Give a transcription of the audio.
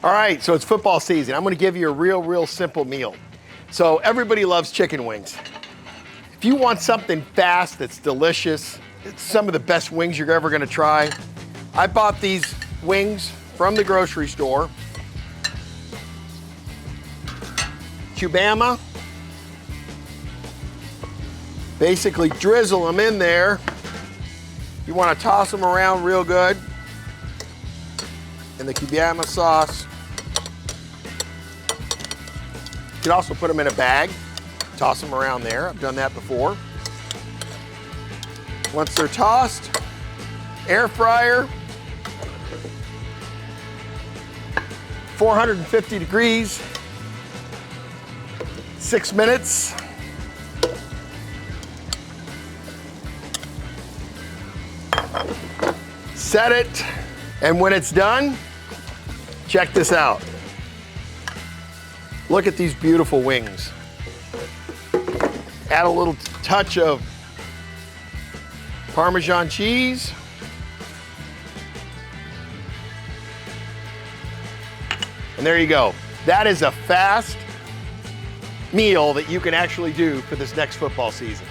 All right, so it's football season. I'm gonna give you a real simple meal. So everybody loves chicken wings. If you want something fast that's delicious, it's some of the best wings you're ever gonna try. I bought these wings from the grocery store. Cubama. Basically drizzle them in there. You wanna toss them around real good in the Cubama sauce. You can also put them in a bag, toss them around there. I've done that before. Once they're tossed, air fryer, 450 degrees, 6 minutes. Set it, and when it's done, check this out. Look at these beautiful wings. Add a little touch of Parmesan cheese. And there you go. That is a fast meal that you can actually do for this next football season.